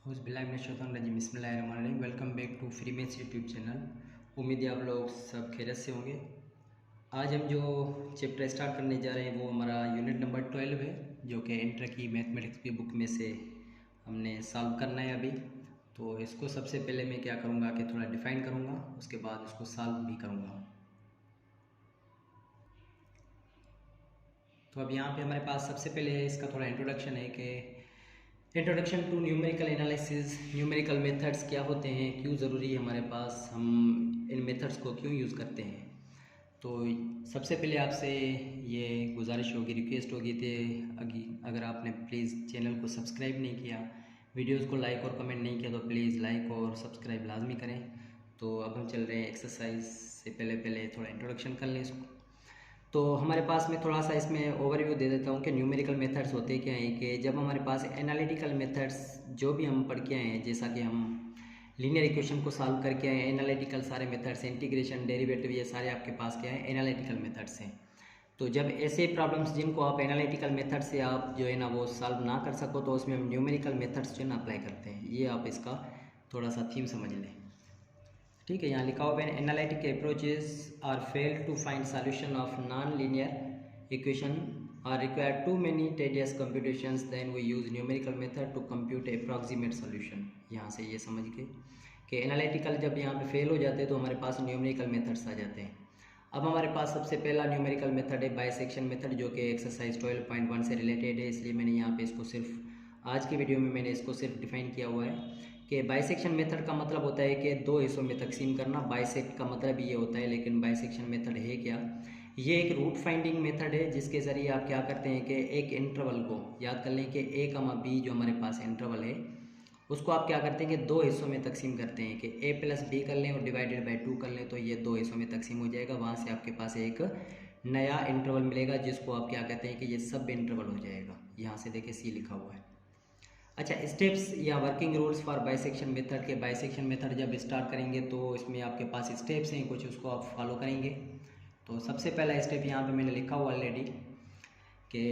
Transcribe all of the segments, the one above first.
बिस्मिल्लाहिर्रहमानिर्रहीम। Welcome back to free maths YouTube channel. उम्मीद है आप लोग सब खैरियत से होंगे। आज हम जो चैप्टर स्टार्ट करने जा रहे हैं वो हमारा यूनिट नंबर 12 है, जो कि इंटर की मैथमेटिक्स की बुक में से हमने सॉल्व करना है अभी। तो इसको सबसे पहले मैं क्या करूँगा कि थोड़ा डिफ़ाइन करूँगा, उसके बाद उसको सॉल्व भी करूँगा। तो अब यहाँ पे हमारे पास सबसे पहले इसका थोड़ा इंट्रोडक्शन है कि introduction to numerical analysis, numerical methods क्या होते हैं, क्यों ज़रूरी है हमारे पास, हम इन मेथड्स को क्यों यूज़ करते हैं। तो सबसे पहले आपसे ये गुजारिश होगी, रिक्वेस्ट होगी कि अगर आपने प्लीज़ चैनल को सब्सक्राइब नहीं किया, वीडियोस को लाइक और कमेंट नहीं किया, तो प्लीज़ लाइक और सब्सक्राइब लाजमी करें। तो अब हम चल रहे हैं एक्सरसाइज से पहले थोड़ा इंट्रोडक्शन कर लें इसको। तो हमारे पास में थोड़ा सा इसमें ओवरव्यू दे देता हूँ कि न्यूमेरिकल मेथड्स होते क्या हैं। कि जब हमारे पास एनालिटिकल मेथड्स जो भी हम पढ़ के आए हैं, जैसा कि हम लीनियर इक्वेशन को सॉल्व करके आए, एनालिटिकल सारे मेथड्स, इंटीग्रेशन, डेरिवेटिव, ये सारे आपके पास क्या है, एनालिटिकल मेथड्स हैं। तो जब ऐसे प्रॉब्लम्स जिनको आप एनालिटिकल मेथड से आप जो है ना वो सॉल्व ना कर सको, तो उसमें हम न्यूमेरिकल मेथड्स जो है ना अप्लाई करते हैं। ये आप इसका थोड़ा सा थीम समझ लें, ठीक है। यहाँ लिखा हुआ है analytic approaches are fail to find solution of non linear equation are require too many tedious computations, then we use numerical method to compute approximate solution. यहाँ से ये समझ के कि एनालिटिकल जब यहाँ पे फेल हो जाते हैं तो हमारे पास न्यूमेरिकल मेथड्स आ जाते हैं। अब हमारे पास सबसे पहला न्यूमेरिकल मेथड है बाइसेक्शन मेथड, जो कि एक्सरसाइज 12.1 से रिलेटेड है, इसलिए मैंने यहाँ पे इसको सिर्फ आज की वीडियो में मैंने इसको सिर्फ डिफाइन किया हुआ है कि बाइसेक्शन मेथड का मतलब होता है कि दो हिस्सों में तकसीम करना। बाइसेक्ट का मतलब ये होता है, लेकिन बाइसेक्शन मेथड है क्या? ये एक रूट फाइंडिंग मेथड है, जिसके ज़रिए आप क्या करते हैं कि एक इंटरवल को याद कर लें कि ए कमा बी जो हमारे पास इंटरवल है, उसको आप क्या करते हैं कि दो हिस्सों में तकसीम करते हैं कि a प्लस बी कर लें और डिवाइडेड बाई 2 कर लें, तो ये दो हिस्सों में तकसीम हो जाएगा। वहाँ से आपके पास एक नया इंटरवल मिलेगा, जिसको आप क्या कहते हैं कि ये सब इंटरवल हो जाएगा। यहाँ से देखिए सी लिखा हुआ है। अच्छा, स्टेप्स या working rules for bisection method के, बाइसेक्शन मेथड जब स्टार्ट करेंगे तो इसमें आपके पास स्टेप्स हैं कुछ, उसको आप फॉलो करेंगे। तो सबसे पहला स्टेप यहाँ पे मैंने लिखा हुआ ऑलरेडी कि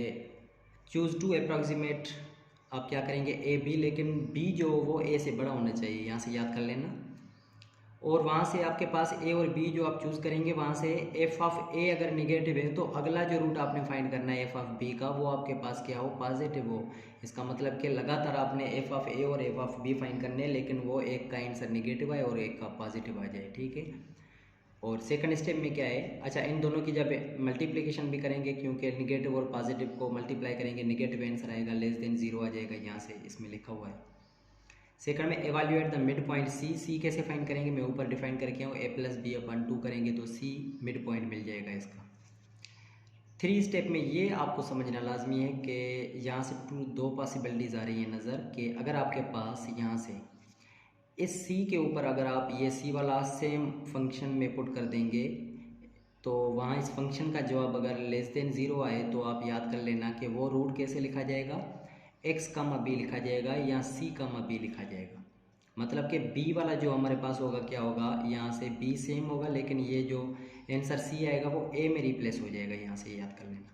चूज़ टू अप्रॉक्सीमेट, आप क्या करेंगे ए बी, लेकिन बी जो वो ए से बड़ा होना चाहिए, यहाँ से याद कर लेना। और वहाँ से आपके पास ए और बी जो आप चूज़ करेंगे, वहाँ से एफ ऑफ ए अगर निगेटिव है तो अगला जो रूट आपने फाइंड करना है एफ ऑफ बी का, वो आपके पास क्या हो, पॉजिटिव हो। इसका मतलब कि लगातार आपने एफ ऑफ ए और एफ ऑफ बी फाइंड करने हैं, लेकिन वो एक का आंसर निगेटिव आए और एक का पॉजिटिव आ जाए, ठीक है। और सेकंड स्टेप में क्या है, अच्छा इन दोनों की जब मल्टीप्लिकेशन भी करेंगे, क्योंकि निगेटिव और पॉजिटिव को मल्टीप्लाई करेंगे, निगेटिव आंसर आएगा, लेस देन 0 आ जाएगा, यहाँ से इसमें लिखा हुआ है। सेकंड में evaluate the mid point C कैसे फाइंड करेंगे, मैं ऊपर डिफाइन करके आऊँ, ए प्लस बी अपन 2 करेंगे तो सी मिड पॉइंट मिल जाएगा इसका। 3 स्टेप में ये आपको समझना लाजमी है कि यहाँ से दो पॉसिबिलिटीज़ आ रही है नज़र, कि अगर आपके पास यहाँ से इस सी के ऊपर अगर आप ये सी वाला सेम फंक्शन में पुट कर देंगे, तो वहाँ इस फंक्शन का जवाब अगर लेस देन 0 आए तो आप याद कर लेना कि वो रूट कैसे लिखा जाएगा, एक्स कामा बी लिखा जाएगा या सी कामा बी लिखा जाएगा। मतलब कि बी वाला जो हमारे पास होगा क्या होगा, यहाँ से बी सेम होगा, लेकिन ये जो आंसर सी आएगा वो ए में रिप्लेस हो जाएगा, यहाँ से याद कर लेना।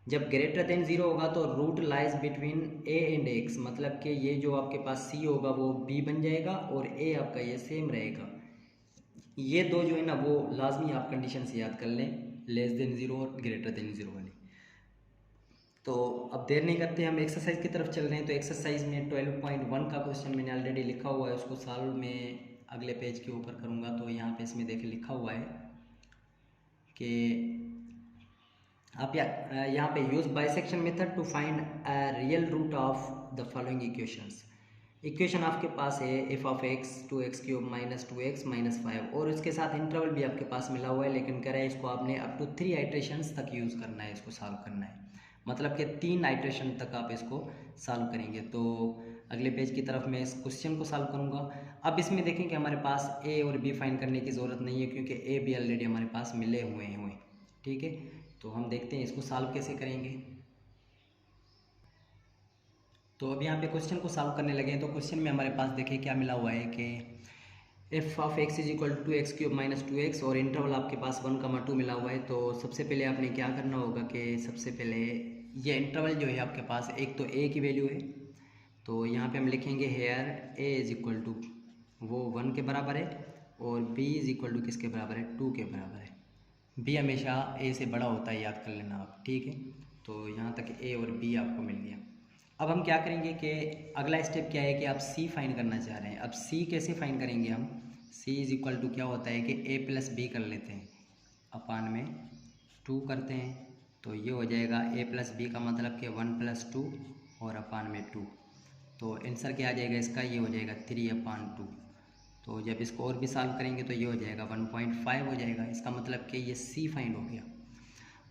जब ग्रेटर देन 0 होगा तो root lies between A and X, मतलब कि ये जो आपके पास सी होगा वो बी बन जाएगा और ए आपका ये सेम रहेगा। ये दो जो है ना वो लाजमी आप कंडीशन से याद कर लें, लेस देन 0 और ग्रेटर देन 0 वाली। तो अब देर नहीं करते, हम एक्सरसाइज की तरफ चल रहे हैं। तो एक्सरसाइज में 12.1 का क्वेश्चन मैंने ऑलरेडी लिखा हुआ है, उसको सॉल्व में अगले पेज के ऊपर करूँगा। तो यहाँ पे इसमें देखिए लिखा हुआ है कि आप यहाँ पे use bisection method to find a real root of the following equations. Equation आपके पास है F of X 2x³ minus 2x minus 5, और इसके साथ इंटरवल भी आपके पास मिला हुआ है, लेकिन कह रहा है इसको आपने अप टू 3 आइट्रेशंस तक यूज़ करना है, इसको सॉल्व करना है। मतलब कि 3 आइट्रेशन तक आप इसको सॉल्व करेंगे। तो अगले पेज की तरफ मैं इस क्वेश्चन को सॉल्व करूँगा। अब इसमें देखें कि हमारे पास ए और बी फाइंड करने की ज़रूरत नहीं है, क्योंकि ए बी ऑलरेडी हमारे पास मिले हुए हैं, ठीक है। तो हम देखते हैं इसको सॉल्व कैसे करेंगे। तो अब यहाँ पे क्वेश्चन को सॉल्व करने लगे हैं। तो क्वेश्चन में हमारे पास देखिए क्या मिला हुआ है कि f of x is equal to x³ minus 2x, और इंटरवल आपके पास 1,2 मिला हुआ है। तो सबसे पहले आपने क्या करना होगा कि सबसे पहले ये इंटरवल जो है आपके पास, एक तो a की वैल्यू है, तो यहाँ पे हम लिखेंगे here a is equal to वो 1 के बराबर है और बी इज़ इक्वल टू किसके बराबर है, 2 के बराबर है। बी हमेशा ए से बड़ा होता है, याद कर लेना आप, ठीक है। तो यहाँ तक ए और बी आपको मिल गया। अब हम क्या करेंगे कि अगला स्टेप क्या है कि आप सी फाइंड करना चाह रहे हैं। अब सी कैसे फाइंड करेंगे हम, सी इज़ इक्वल टू क्या होता है कि ए प्लस बी कर लेते हैं, अपान में 2 करते हैं, तो ये हो जाएगा ए प्लस बी का मतलब कि 1 + 2 और अपान में 2। तो आंसर क्या आ जाएगा इसका, ये हो जाएगा 3/2। तो जब इसको और भी सॉल्व करेंगे तो ये हो जाएगा 1.5 हो जाएगा। इसका मतलब कि ये सी फाइंड हो गया।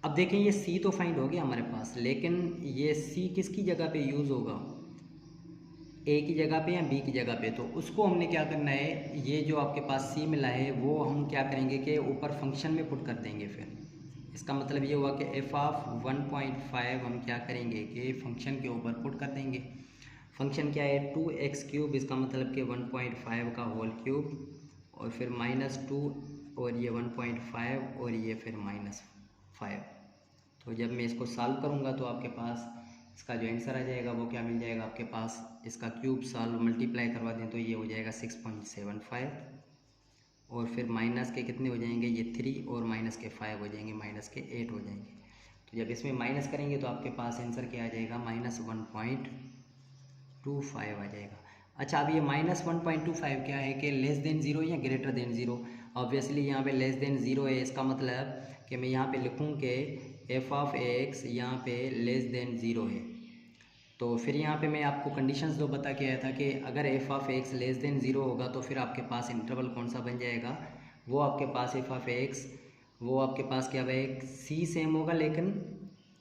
अब देखें ये सी तो फाइंड हो गया हमारे पास, लेकिन ये सी किसकी जगह पे यूज़ होगा, ए की जगह पे या बी की जगह पे। तो उसको हमने क्या करना है, ये जो आपके पास सी मिला है वो हम क्या करेंगे कि ऊपर फंक्शन में पुट कर देंगे। फिर इसका मतलब ये हुआ कि एफ ऑफ 1.5 हम क्या करेंगे कि फंक्शन के ऊपर पुट कर देंगे। फंक्शन क्या है, 2x³ इसका मतलब कि 1.5 का होल क्यूब और फिर -2 और ये 1.5 और ये फिर -5। तो जब मैं इसको सॉल्व करूँगा तो आपके पास इसका जो आंसर आ जाएगा वो क्या मिल जाएगा आपके पास, इसका क्यूब सॉल्व मल्टीप्लाई करवा दें तो ये हो जाएगा 6.75 और फिर माइनस के कितने हो जाएंगे, ये 3 और माइनस के 5 हो जाएंगे, माइनस के 8 हो जाएंगे। तो जब इसमें माइनस करेंगे तो आपके पास आंसर क्या आ जाएगा, -1.25 आ जाएगा। अच्छा, अब ये -1.25 क्या है कि लेस देन 0 या ग्रेटर देन 0। ऑब्वियसली यहाँ पे लेस देन 0 है, इसका मतलब कि मैं यहाँ पे लिखूँ कि एफ ऑफ एक्स यहाँ पे लेस देन 0 है। तो फिर यहाँ पे मैं आपको कंडीशंस दो बता के आया था कि अगर F of x less than 0 होगा तो फिर आपके पास इंटरवल कौन सा बन जाएगा, वो आपके पास एफ ऑफ एक्स वो आपके पास क्या है, सी सेम होगा लेकिन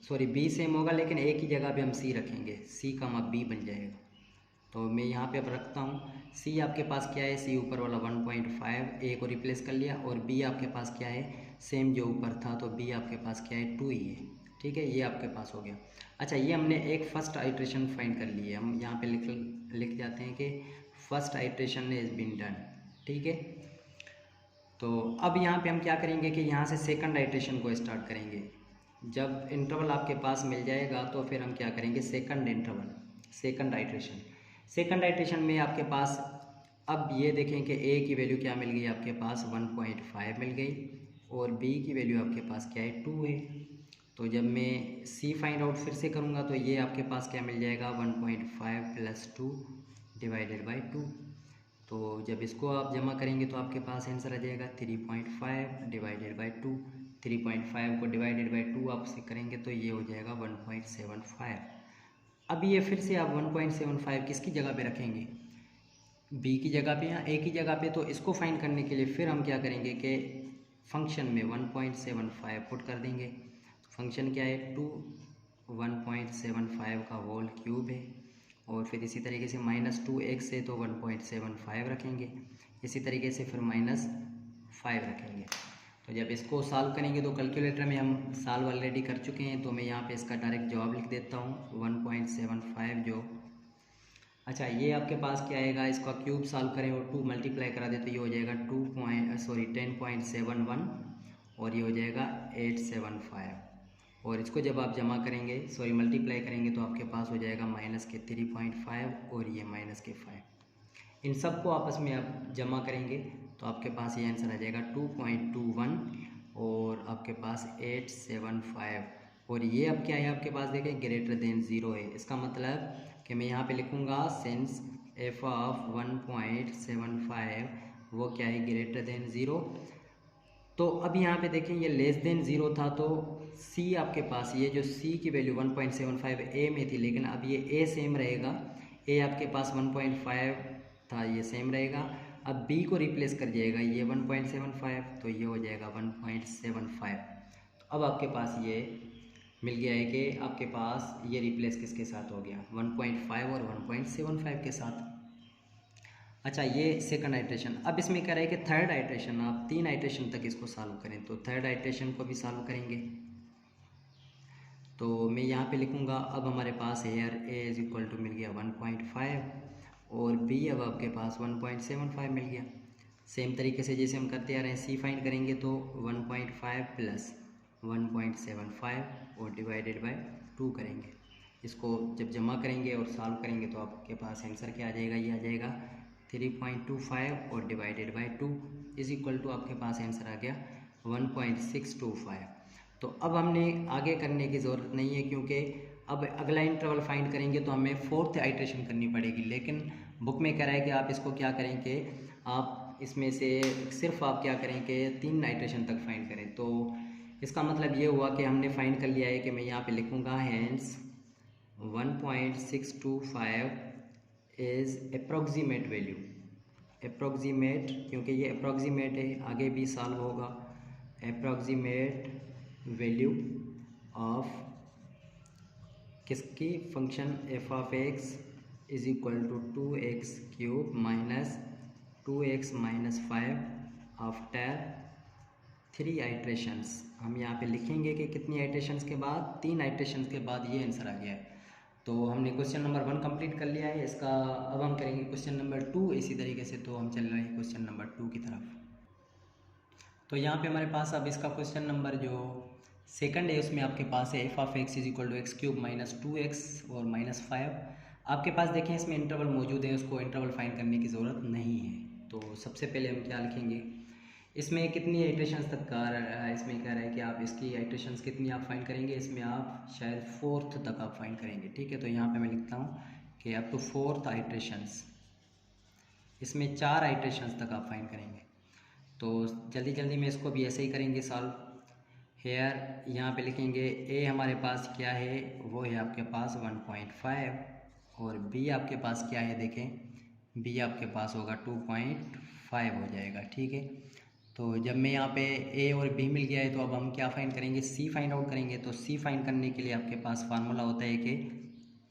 सॉरी बी सेम होगा लेकिन ए की जगह पे हम सी रखेंगे, सी का बी बन जाएगा। तो मैं यहाँ पे अब रखता हूँ सी आपके पास क्या है, सी ऊपर वाला 1.5 ए को रिप्लेस कर लिया और बी आपके पास क्या है, सेम जो ऊपर था, तो बी आपके पास क्या है, 2 ही है, ठीक है, ये आपके पास हो गया। अच्छा, ये हमने एक फर्स्ट आइट्रेशन फाइंड कर ली है, हम यहाँ पे लिख जाते हैं कि first iteration is been done, ठीक है। तो अब यहाँ पे हम क्या करेंगे कि यहाँ से सेकंड आइट्रेशन को स्टार्ट करेंगे। जब इंटरवल आपके पास मिल जाएगा तो फिर हम क्या करेंगे, second interval, second iteration. Second iteration में आपके पास अब ये देखें कि ए की वैल्यू क्या मिल गई आपके पास, 1.5 मिल गई और बी की वैल्यू आपके पास क्या है, 2 है। तो जब मैं सी फाइंड आउट फिर से करूँगा तो ये आपके पास क्या मिल जाएगा, 1.5 + 2 / 2। तो जब इसको आप जमा करेंगे तो आपके पास आंसर आ जाएगा 3.5 / 2। 3.5 को डिवाइडेड बाई 2 आपसे करेंगे तो ये हो जाएगा 1.75। अब ये फिर से आप 1.75 किसकी जगह पे रखेंगे, बी की जगह पे या ए की जगह पे। तो इसको फाइंड करने के लिए फिर हम क्या करेंगे कि फंक्शन में 1.75 पुट कर देंगे। फंक्शन क्या है, 1.75 का होल क्यूब है और फिर इसी तरीके से -2x है तो 1.75 रखेंगे, इसी तरीके से फिर -5 रखेंगे। तो जब इसको सॉल्व करेंगे तो कैलकुलेटर में हम सॉल्व ऑलरेडी कर चुके हैं, तो मैं यहाँ पे इसका डायरेक्ट जवाब लिख देता हूँ 1.75 जो, अच्छा ये आपके पास क्या आएगा, इसका क्यूब सॉल्व करें और 2 मल्टीप्लाई करा दे तो ये हो जाएगा 10.71 और ये हो जाएगा 875 और इसको जब आप जमा करेंगे मल्टीप्लाई करेंगे तो आपके पास हो जाएगा -3.5 और ये -5। इन सब को आपस में आप जमा करेंगे तो आपके पास ये आंसर आ जाएगा 2.21 और आपके पास 875 और ये अब क्या है आपके पास देखें ग्रेटर देन 0 है। इसका मतलब कि मैं यहाँ पे लिखूँगा सिंस एफ ऑफ 1.75 वो क्या है, ग्रेटर देन 0। तो अब यहाँ पे देखें ये लेस देन 0 था तो सी आपके पास ये जो सी की वैल्यू 1.75 ए में थी, लेकिन अब ये ए सेम रहेगा, ए आपके पास 1.5 था ये सेम रहेगा। अब बी को रिप्लेस कर जाएगा ये 1.75 तो ये हो जाएगा 1.75। तो अब आपके पास ये मिल गया है कि आपके पास ये रिप्लेस किसके साथ हो गया, 1.5 और 1.75 के साथ। अच्छा, ये सेकंड आइट्रेशन। अब इसमें कह रहा है कि थर्ड आइट्रेशन, आप 3 आइट्रेशन तक इसको सॉल्व करें, तो थर्ड आइट्रेशन को भी सॉल्व करेंगे। तो मैं यहाँ पे लिखूँगा अब हमारे पास here a is equal to मिल गया 1.5 और बी अब आपके पास 1.75 मिल गया। सेम तरीके से जैसे हम करते आ रहे हैं, सी फाइंड करेंगे तो 1.5 + 1.75 और डिवाइडेड बाय 2 करेंगे। इसको जब जमा करेंगे और सॉल्व करेंगे तो आपके पास आंसर क्या आ जाएगा, ये आ जाएगा 3.25 और divided by 2 is equal to आपके पास आंसर आ गया 1.625। तो अब हमने आगे करने की ज़रूरत नहीं है, क्योंकि अब अगला इंटरवल फाइंड करेंगे तो हमें 4th आइट्रेशन करनी पड़ेगी। लेकिन बुक में कह रहा है कि आप इसको क्या करें कि आप इसमें से सिर्फ आप क्या करें कि 3 आइट्रेशन तक फाइंड करें। तो इसका मतलब ये हुआ कि हमने फाइंड कर लिया है कि मैं यहाँ पे लिखूँगा hence 1.625 is approximate value, approximate, क्योंकि ये अप्रॉक्सीमेट है, आगे भी सॉल्व होगा। अप्रॉक्सीमेट वैल्यू ऑफ किसकी, function f of x is equal to 2x³ minus 2x minus 5 after 3 iterations. हम यहाँ पे लिखेंगे कि कितनी आइट्रेशंस के बाद, 3 आइट्रेशंस के बाद ये आंसर आ गया है। तो हमने क्वेश्चन नंबर 1 कंप्लीट कर लिया है इसका। अब हम करेंगे क्वेश्चन नंबर 2 इसी तरीके से। तो हम चल रहे हैं क्वेश्चन नंबर 2 की तरफ। तो यहाँ पे हमारे पास अब इसका क्वेश्चन नंबर जो सेकंड है उसमें आपके पास है F of x is equal to x³ minus 2x और माइनस 5। आपके पास देखें इसमें इंटरवल मौजूद है, उसको इंटरवल फाइंड करने की ज़रूरत नहीं है। तो सबसे पहले हम क्या लिखेंगे, इसमें कितनी आइट्रेशंस तक का इसमें कह रहा है कि आप इसकी आइट्रेशंस कितनी आप फाइंड करेंगे, इसमें आप शायद 4th तक आप फाइंड करेंगे। ठीक है, तो यहाँ पे मैं लिखता हूँ कि अप टू 4th आइट्रेशंस, इसमें 4 आइट्रेशंस तक आप फाइंड करेंगे। तो जल्दी जल्दी में इसको भी ऐसे ही करेंगे सॉल्व। हेयर यहाँ पे लिखेंगे ए हमारे पास क्या है, वो है आपके पास 1.5 और बी आपके पास क्या है, देखें बी आपके पास होगा 2.5 हो जाएगा। ठीक है, तो जब मैं यहाँ पे ए और बी मिल गया है तो अब हम क्या फाइंड करेंगे, सी फाइंड आउट करेंगे। तो सी फाइंड करने के लिए आपके पास फार्मूला होता है कि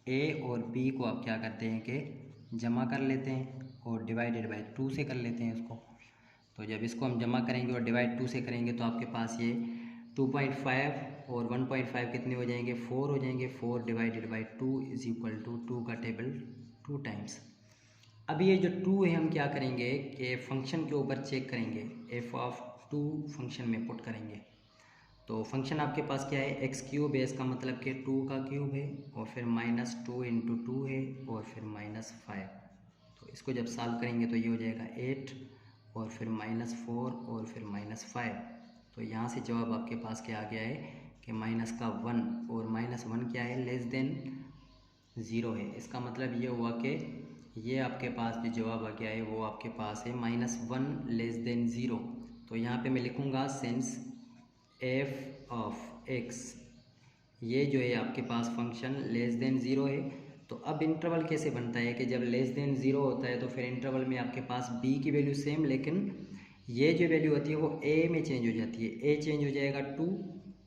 ए और बी को आप क्या करते हैं कि जमा कर लेते हैं और डिवाइडेड बाई 2 से कर लेते हैं इसको। तो जब इसको हम जमा करेंगे और डिवाइड 2 से करेंगे तो आपके पास ये 2.5 और 1.5 कितने हो जाएंगे, 4 हो जाएंगे। 4 divided by 2 is equal to 2 का टेबल 2 टाइम्स। अब ये जो 2 है हम क्या करेंगे कि फंक्शन के ऊपर चेक करेंगे, एफ ऑफ 2 फंक्शन में पुट करेंगे। तो फंक्शन आपके पास क्या है, x³ है, इसका मतलब कि 2 का क्यूब है और फिर माइनस 2 इंटू 2 है और फिर माइनस 5। तो इसको जब सॉल्व करेंगे तो ये हो जाएगा 8 और फिर माइनस 4 और फिर माइनस 5। तो यहाँ से जवाब आपके पास क्या आ गया है कि माइनस का 1 और माइनस 1 क्या है, लेस देन 0 है। इसका मतलब ये हुआ कि ये आपके पास जो जवाब आ गया है वो आपके पास है -1 लेस देन 0। तो यहाँ पे मैं लिखूँगा सिंस एफ ऑफ एक्स, ये जो है आपके पास फंक्शन लेस देन 0 है। तो अब इंटरवल कैसे बनता है कि जब लेस देन 0 होता है तो फिर इंटरवल में आपके पास b की वैल्यू सेम, लेकिन ये जो वैल्यू होती है वो a में चेंज हो जाती है। a चेंज हो जाएगा 2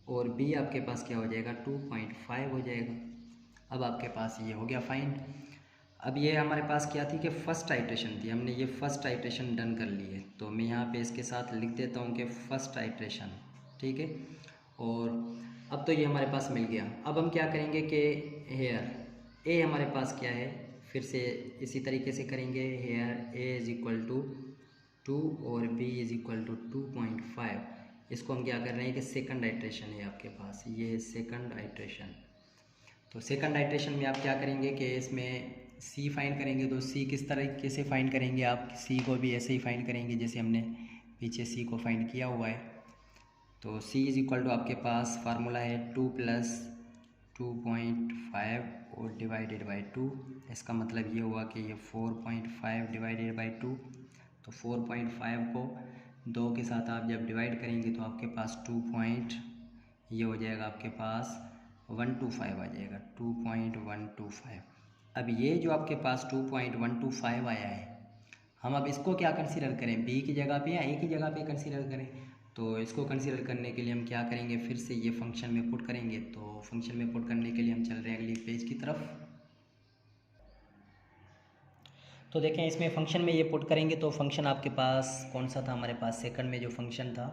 और b आपके पास क्या हो जाएगा 2.5 हो जाएगा। अब आपके पास ये हो गया फाइन। अब ये हमारे पास क्या थी कि फ़र्स्ट आइट्रेशन थी, हमने ये फ़र्स्ट आइट्रेशन डन कर ली है। तो मैं यहाँ पे इसके साथ लिख देता हूँ कि फ़र्स्ट आइट्रेशन। ठीक है, और अब तो ये हमारे पास मिल गया। अब हम क्या करेंगे कि हेयर ए हमारे पास क्या है, फिर से इसी तरीके से करेंगे। Here a is equal to 2 और बी इज़ इक्वल टू 2.5। इसको हम क्या कर रहे हैं कि सेकंड आइट्रेशन है आपके पास, ये है सेकंड आइट्रेशन। तो सेकंड आइट्रेशन में आप क्या करेंगे कि इसमें सी फाइंड करेंगे। तो सी किस तरीके से फाइंड करेंगे, आप सी को भी ऐसे ही फाइंड करेंगे जैसे हमने पीछे सी को फाइंड किया हुआ है। तो सी इज़ इक्वल टू आपके पास फार्मूला है 2 + 2.5 और डिवाइडेड बाई 2। इसका मतलब ये हुआ कि ये 4.5 डिवाइडेड बाई 2। तो 4.5 को 2 के साथ आप जब डिवाइड करेंगे तो आपके पास ये हो जाएगा आपके पास 125 आ जाएगा, 2.125। अब ये जो आपके पास 2.125 आया है, हम अब इसको क्या कंसीडर करें, बी की जगह पे या ए की जगह पे कंसीडर करें। तो इसको कंसीडर करने के लिए हम क्या करेंगे, फिर से ये फंक्शन में पुट करेंगे। तो फंक्शन में पुट करने के लिए हम चल रहे हैं अगली पेज की तरफ। तो देखें इसमें फंक्शन में ये पुट करेंगे तो फंक्शन आपके पास कौन सा था, हमारे पास सेकंड में जो फंक्शन था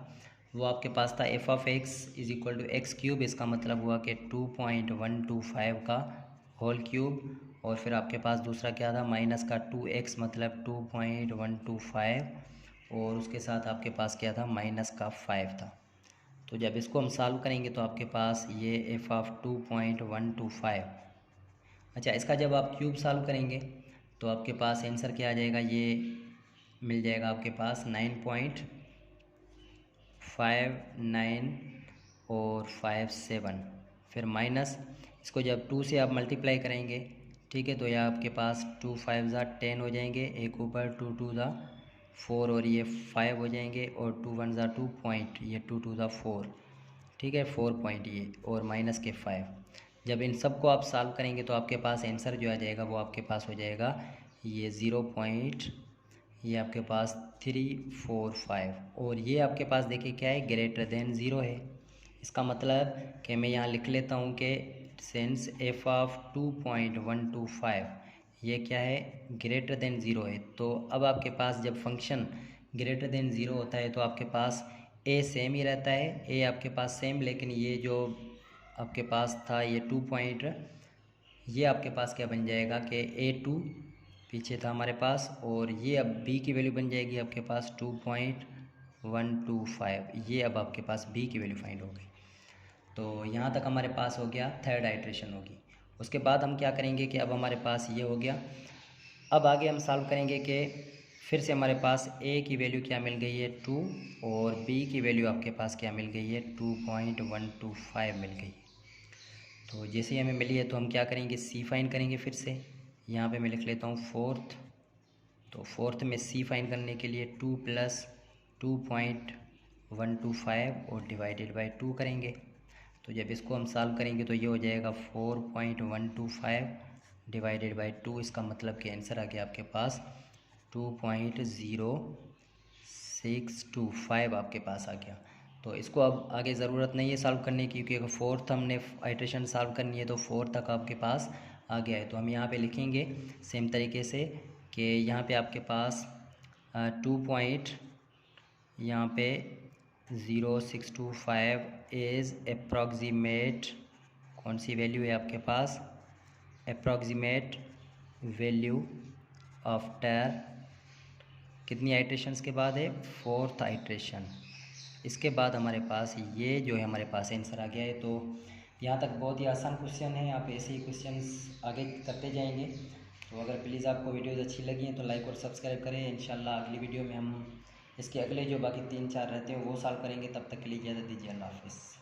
वो आपके पास था f of x is equal to x³। इसका मतलब हुआ कि 2.125 का होल क्यूब और फिर आपके पास दूसरा क्या था, माइनस का 2x मतलब 2.125 और उसके साथ आपके पास क्या था, माइनस का 5 था। तो जब इसको हम सॉल्व करेंगे तो आपके पास ये एफ ऑफ 2.125 अच्छा, इसका जब आप क्यूब सॉल्व करेंगे तो आपके पास आंसर क्या आ जाएगा, ये मिल जाएगा आपके पास 9.59 और 57, फिर माइनस इसको जब 2 से आप मल्टीप्लाई करेंगे, ठीक है, तो यह आपके पास 2 5 ज़ा 10 हो जाएंगे, एक ऊपर 2 2 ज़ा 4 और ये 5 हो जाएंगे, और 2 1 ज़ा 2 पॉइंट, ये 2 2 ज़ा 4, ठीक है, 4 पॉइंट ये, और माइनस के 5। जब इन सब को आप सॉल्व करेंगे तो आपके पास आंसर जो आ जाएगा वो आपके पास हो जाएगा ये 0 पॉइंट, ये आपके पास 345, और ये आपके पास देखिए क्या है, ग्रेटर देन ज़ीरो है। इसका मतलब कि मैं यहाँ लिख लेता हूँ कि सिंस एफ ऑफ 2.125 ये क्या है, ग्रेटर देन ज़ीरो है। तो अब आपके पास जब फंक्शन ग्रेटर देन ज़ीरो होता है तो आपके पास ए सेम ही रहता है, ए आपके पास सेम, लेकिन ये जो आपके पास था ये 2 पॉइंट, ये आपके पास क्या बन जाएगा कि A2 पीछे था हमारे पास, और ये अब B की वैल्यू बन जाएगी आपके पास 2.125, ये अब आपके पास B की वैल्यू फाइंड हो गई। तो यहाँ तक हमारे पास हो गया, थर्ड आइट्रेशन होगी। उसके बाद हम क्या करेंगे कि अब हमारे पास ये हो गया, अब आगे हम सॉल्व करेंगे कि फिर से हमारे पास A की वैल्यू क्या मिल गई है 2, और B की वैल्यू आपके पास क्या मिल गई है 2.125 मिल गई। तो जैसे ही हमें मिली है तो हम क्या करेंगे, C फाइंड करेंगे। फिर से यहाँ पे मैं लिख लेता हूँ फोर्थ, तो फोर्थ में C फाइंड करने के लिए 2 + 2.125 और डिवाइडेड बाई 2 करेंगे। तो जब इसको हम सॉल्व करेंगे तो ये हो जाएगा 4.125 डिवाइडेड बाई 2, इसका मतलब कि आंसर आ गया आपके पास 2.0625 आपके पास आ गया। तो इसको अब आगे ज़रूरत नहीं है सॉल्व करने की, क्योंकि अगर फोर्थ हमने आइट्रेशन सॉल्व करनी है तो फोर्थ तक आपके पास आ गया है। तो हम यहाँ पे लिखेंगे सेम तरीके से कि यहाँ पे आपके पास 2 पॉइंट यहाँ पे 0625 इज़ अप्रॉक्सीमेट, कौन सी वैल्यू है आपके पास, अप्रॉक्सीमेट वैल्यू आफ्टर कितनी आइट्रेशंस के बाद है, फोर्थ आइट्रेशन। इसके बाद हमारे पास ये जो है हमारे पास आंसर आ गया है। तो यहाँ तक बहुत ही आसान क्वेश्चन है, आप ऐसे ही क्वेश्चंस आगे करते जाएंगे। तो अगर प्लीज़ आपको वीडियोज़ अच्छी लगी हैं तो लाइक और सब्सक्राइब करें। इंशाल्लाह अगली वीडियो में हम इसके अगले जो बाकी 3 4 रहते हैं वो सॉल्व करेंगे। तब तक के लिए इजाज़त दीजिए, अल्लाह हाफ़िज़।